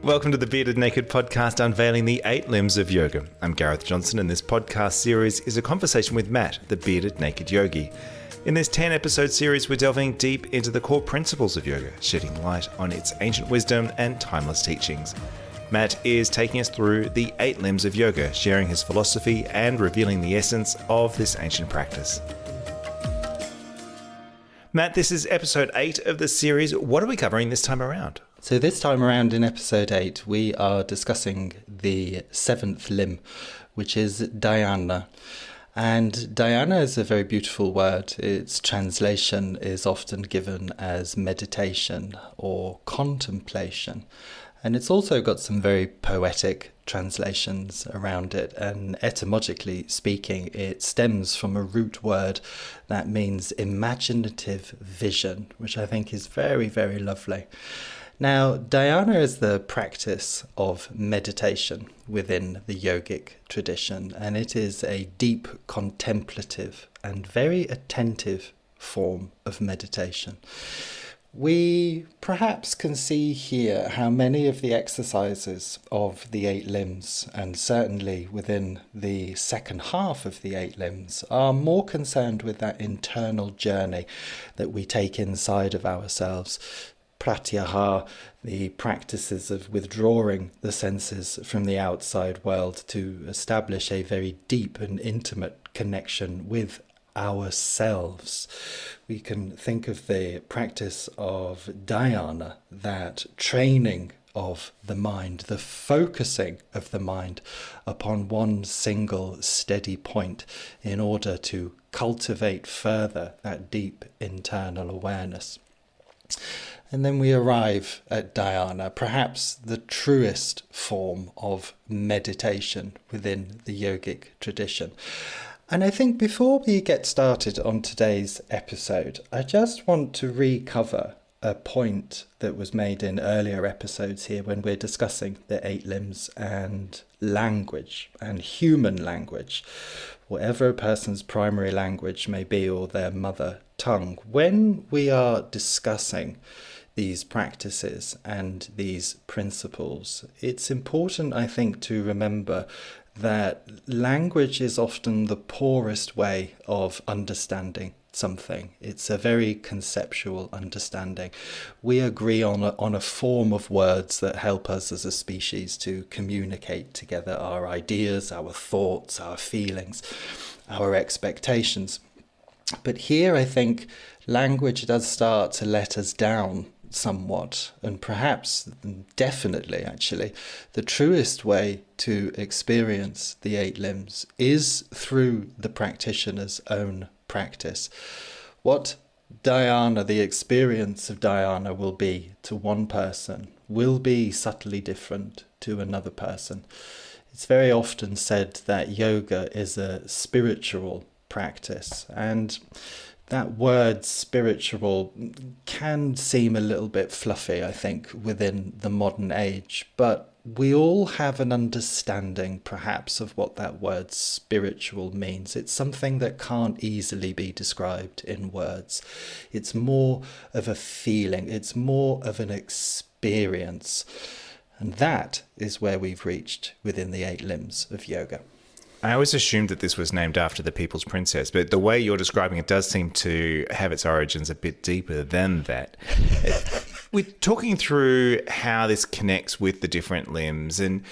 Welcome to the Bearded Naked podcast unveiling the 8 limbs of yoga. I'm Gareth Johnson, and this podcast series is a conversation with Matt, the Bearded Naked Yogi. In this 10-episode series, we're delving deep into the core principles of yoga, shedding light on its ancient wisdom and timeless teachings. Matt is taking us through the 8 limbs of yoga, sharing his philosophy and revealing the essence of this ancient practice. Matt, this is episode 8 of the series. What are we covering this time around? So this time around in episode 8, we are discussing the 7th limb, which is Dhyana. And Dhyana is a very beautiful word. Its translation is often given as meditation or contemplation. And it's also got some very poetic translations around it. And etymologically speaking, it stems from a root word that means imaginative vision, which I think is very, very lovely. Now, Dhyana is the practice of meditation within the yogic tradition, and it is a deep, contemplative and very attentive form of meditation. We perhaps can see here how many of the exercises of the 8 limbs, and certainly within the second half of the 8 limbs, are more concerned with that internal journey that we take inside of ourselves. Pratyahara, the practices of withdrawing the senses from the outside world to establish a very deep and intimate connection with ourselves. We can think of the practice of Dhyana, that training of the mind, the focusing of the mind upon one single steady point in order to cultivate further that deep internal awareness. And then we arrive at Dhyana, perhaps the truest form of meditation within the yogic tradition. And I think before we get started on today's episode, I just want to recover a point that was made in earlier episodes here when we're discussing the 8 limbs and language and human language, whatever a person's primary language may be or their mother tongue. When we are discussing these practices and these principles, it's important, I think, to remember that language is often the poorest way of understanding something. It's a very conceptual understanding. We agree on a form of words that help us as a species to communicate together our ideas, our thoughts, our feelings, our expectations. But here I think language does start to let us down somewhat, and perhaps, definitely actually, the truest way to experience the 8 limbs is through the practitioner's own practice. What Dhyana, the experience of Dhyana will be to one person, will be subtly different to another person. It's very often said that yoga is a spiritual practice, and that word spiritual can seem a little bit fluffy, I think, within the modern age, but we all have an understanding, perhaps, of what that word spiritual means. It's something that can't easily be described in words. It's more of a feeling, it's more of an experience, and that is where we've reached within the 8 limbs of yoga. I always assumed that this was named after the People's Princess, but the way you're describing it does seem to have its origins a bit deeper than that. We're talking through how this connects with the different limbs, and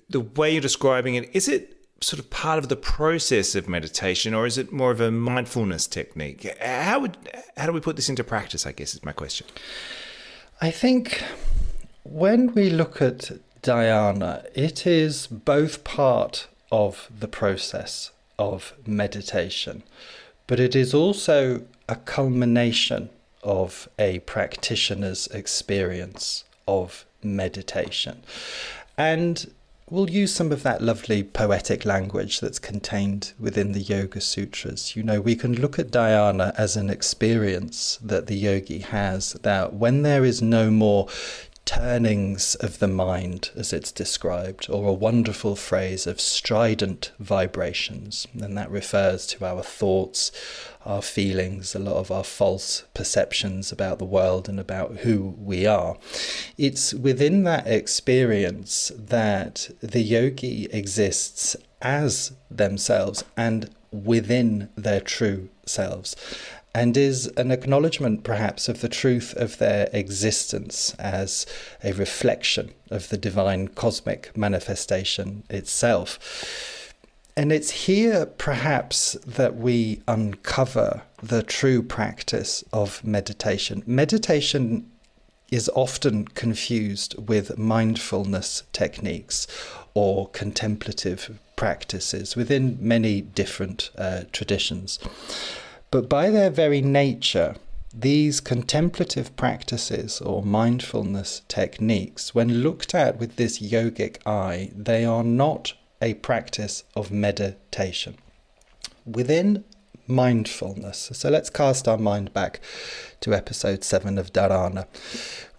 the way you're describing it, is it sort of part of the process of meditation, or is it more of a mindfulness technique? How do we put this into practice, I guess, is my question. I think when we look at Dhyana, it is both part of the process of meditation, but it is also a culmination of a practitioner's experience of meditation. And we'll use some of that lovely poetic language that's contained within the Yoga Sutras. You know, we can look at Dhyana as an experience that the yogi has, that when there is no more turnings of the mind, as it's described, or a wonderful phrase of strident vibrations. And that refers to our thoughts, our feelings, a lot of our false perceptions about the world and about who we are. It's within that experience that the yogi exists as themselves and within their true selves, and is an acknowledgement perhaps of the truth of their existence as a reflection of the divine cosmic manifestation itself. And it's here perhaps that we uncover the true practice of meditation. Meditation is often confused with mindfulness techniques or contemplative practices within many different traditions. But by their very nature, these contemplative practices or mindfulness techniques, when looked at with this yogic eye, they are not a practice of meditation. Within mindfulness, so let's cast our mind back to episode 7 of Dhyana.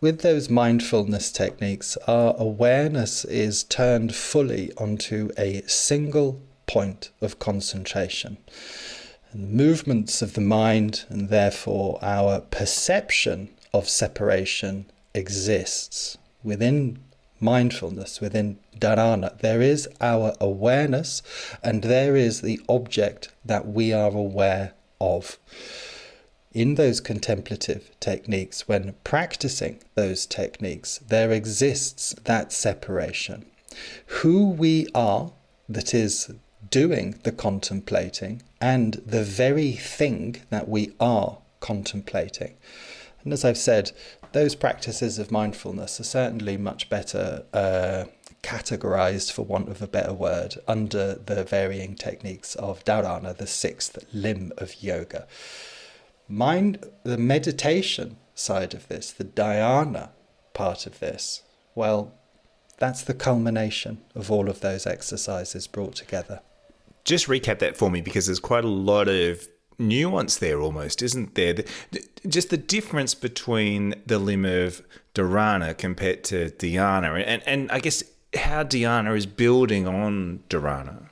With those mindfulness techniques, our awareness is turned fully onto a single point of concentration. And the movements of the mind, and therefore our perception of separation, exists. Within mindfulness, within dharana, there is our awareness, and there is the object that we are aware of. In those contemplative techniques, when practicing those techniques, there exists that separation. Who we are, that is doing the contemplating, and the very thing that we are contemplating. And as I've said, those practices of mindfulness are certainly much better categorized, for want of a better word, under the varying techniques of dharana, the 6th limb of yoga. The meditation side of this, the dhyana part of this, well, that's the culmination of all of those exercises brought together. Just recap that for me, because there's quite a lot of nuance there almost, isn't there? Just the difference between the limb of dharana compared to dhyana, and I guess how dhyana is building on dharana.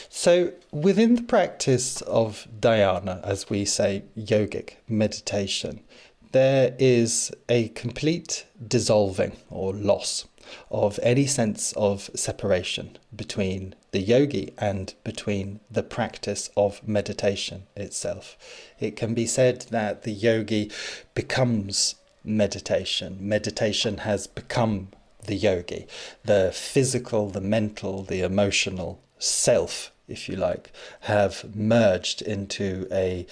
So within the practice of dhyana, as we say, yogic meditation, there is a complete dissolving or loss of any sense of separation between the yogi and between the practice of meditation itself. It can be said that the yogi becomes meditation. Meditation has become the yogi. The physical, the mental, the emotional self, if you like, have merged into a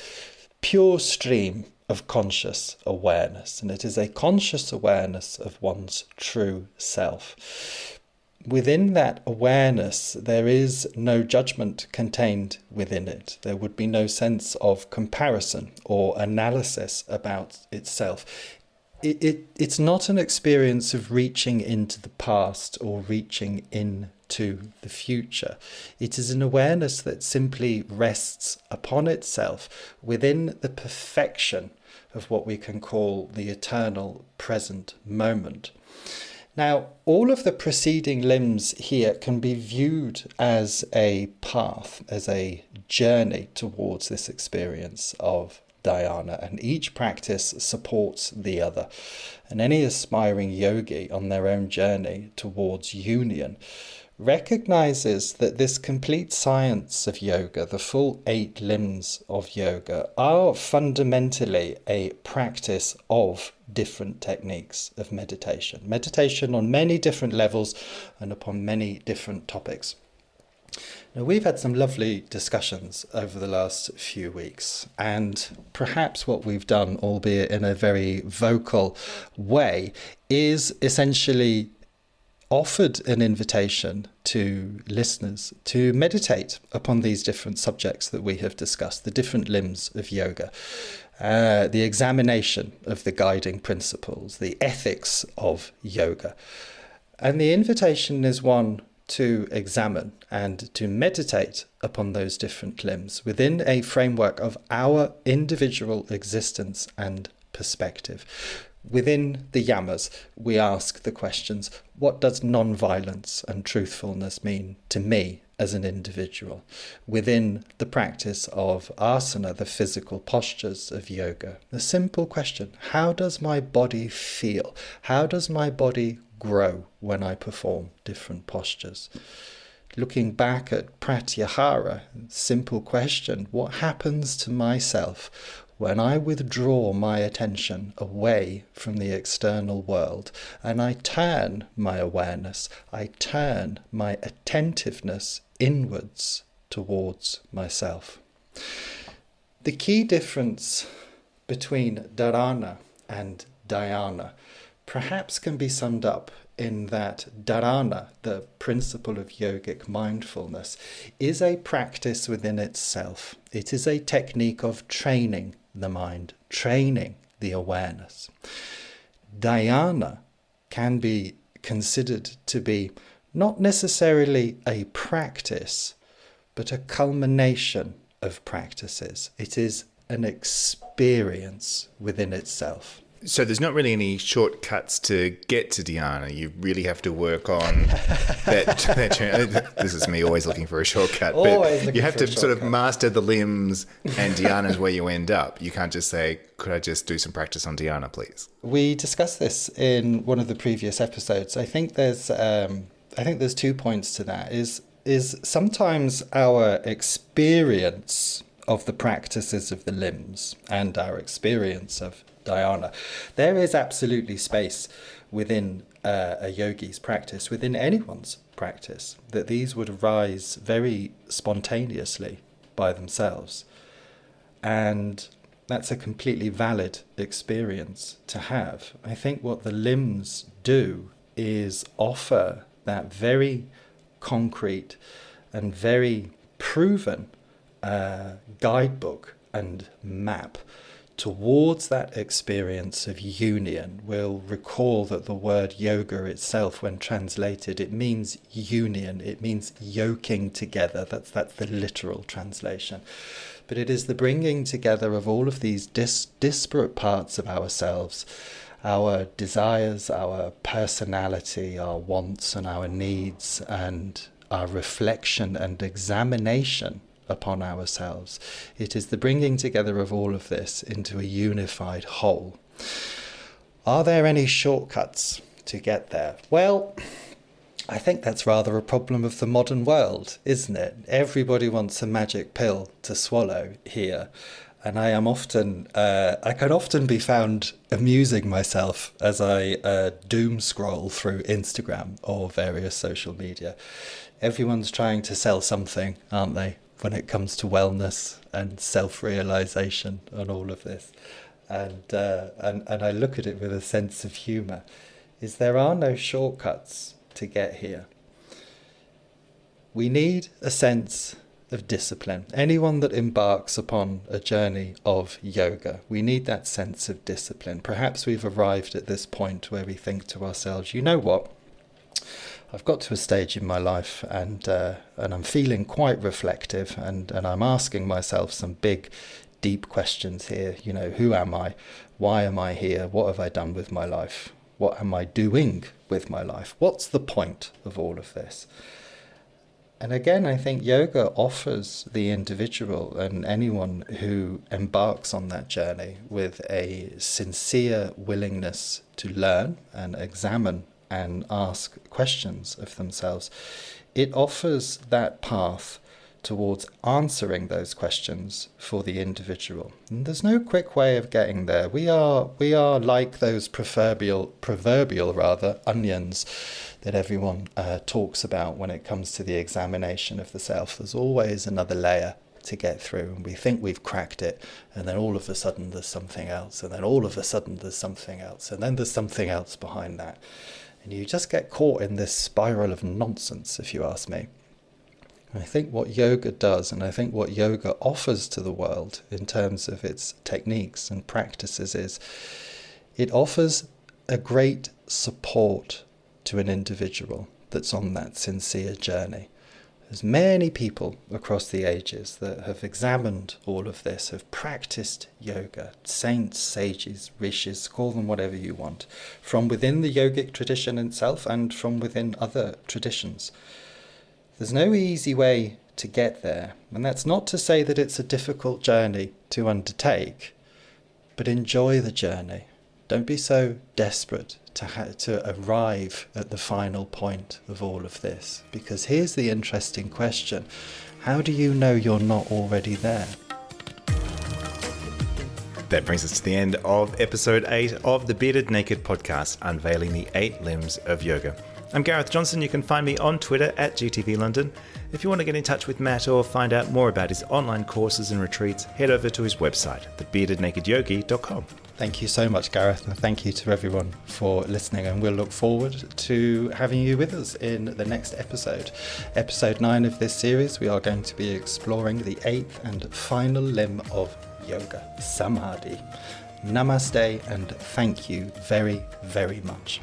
pure stream of conscious awareness, and it is a conscious awareness of one's true self. Within that awareness, there is no judgment contained within it. There would be no sense of comparison or analysis about itself. It's not an experience of reaching into the past or reaching into the future. It is an awareness that simply rests upon itself within the perfection of what we can call the eternal present moment. Now, all of the preceding limbs here can be viewed as a path, as a journey towards this experience of dhyana, and each practice supports the other. And any aspiring yogi on their own journey towards union recognizes that this complete science of yoga, the full 8 limbs of yoga, are fundamentally a practice of different techniques of meditation. Meditation on many different levels and upon many different topics. Now, we've had some lovely discussions over the last few weeks, and perhaps what we've done, albeit in a very vocal way, is essentially offered an invitation to listeners to meditate upon these different subjects that we have discussed, the different limbs of yoga, the examination of the guiding principles, the ethics of yoga. And the invitation is one to examine and to meditate upon those different limbs within a framework of our individual existence and perspective. Within the yamas, we ask the questions, what does non-violence and truthfulness mean to me as an individual? Within the practice of asana, the physical postures of yoga, the simple question, how does my body feel? How does my body grow when I perform different postures? Looking back at pratyahara, simple question, what happens to myself when I withdraw my attention away from the external world and I turn my awareness, I turn my attentiveness inwards towards myself? The key difference between dharana and dhyana perhaps can be summed up in that dharana, the principle of yogic mindfulness, is a practice within itself. It is a technique of training the mind, training the awareness. Dhyana can be considered to be not necessarily a practice, but a culmination of practices. It is an experience within itself. So there's not really any shortcuts to get to Dhyana. You really have to work on that. This is me always looking for a shortcut. But you have to sort of master the limbs, and Dhyana is where you end up. You can't just say, could I just do some practice on Dhyana, please? We discussed this in one of the previous episodes. I think there's 2 points to that. Is sometimes our experience of the practices of the limbs and our experience of dhyana, there is absolutely space within a yogi's practice, within anyone's practice, that these would arise very spontaneously by themselves. And that's a completely valid experience to have. I think what the limbs do is offer that very concrete and very proven guidebook and map towards that experience of union. We'll recall that the word yoga itself, when translated, it means union, it means yoking together. That's the literal translation. But it is the bringing together of all of these disparate parts of ourselves, our desires, our personality, our wants and our needs, and our reflection and examination upon ourselves. It is the bringing together of all of this into a unified whole. Are there any shortcuts to get there? Well, I think that's rather a problem of the modern world, isn't it? Everybody wants a magic pill to swallow here. And I can often be found amusing myself as I doom scroll through Instagram or various social media. Everyone's trying to sell something, aren't they, when it comes to wellness and self-realization and all of this. And I look at it with a sense of humour. There are no shortcuts to get here. We need a sense of discipline. Anyone that embarks upon a journey of yoga, we need that sense of discipline. Perhaps we've arrived at this point where we think to ourselves, you know what? I've got to a stage in my life and I'm feeling quite reflective and I'm asking myself some big, deep questions here. You know, who am I? Why am I here? What have I done with my life? What am I doing with my life? What's the point of all of this? And again, I think yoga offers the individual and anyone who embarks on that journey with a sincere willingness to learn and examine and ask questions of themselves. It offers that path towards answering those questions for the individual. And there's no quick way of getting there. We are like those proverbial onions that everyone talks about when it comes to the examination of the self. There's always another layer to get through, and we think we've cracked it, and then all of a sudden there's something else, and then all of a sudden there's something else, and then there's something else behind that. And you just get caught in this spiral of nonsense, if you ask me. I think what yoga does, and I think what yoga offers to the world in terms of its techniques and practices, is it offers a great support to an individual that's on that sincere journey. There's many people across the ages that have examined all of this, have practiced yoga, saints, sages, rishis, call them whatever you want, from within the yogic tradition itself and from within other traditions. There's no easy way to get there, and that's not to say that it's a difficult journey to undertake, but enjoy the journey. Don't be so desperate to arrive at the final point of all of this, because here's the interesting question: how do you know you're not already there? That brings us to the end of episode 8 of the Bearded Naked podcast, unveiling the 8 limbs of yoga. I'm Gareth Johnson. You can find me on Twitter at GTV London. If you want to get in touch with Matt or find out more about his online courses and retreats, head over to his website, thebeardednakedyogi.com. Thank you so much, Gareth, and thank you to everyone for listening, and we'll look forward to having you with us in the next episode. Episode 9 of this series, we are going to be exploring the 8th and final limb of yoga, Samadhi. Namaste, and thank you very, very much.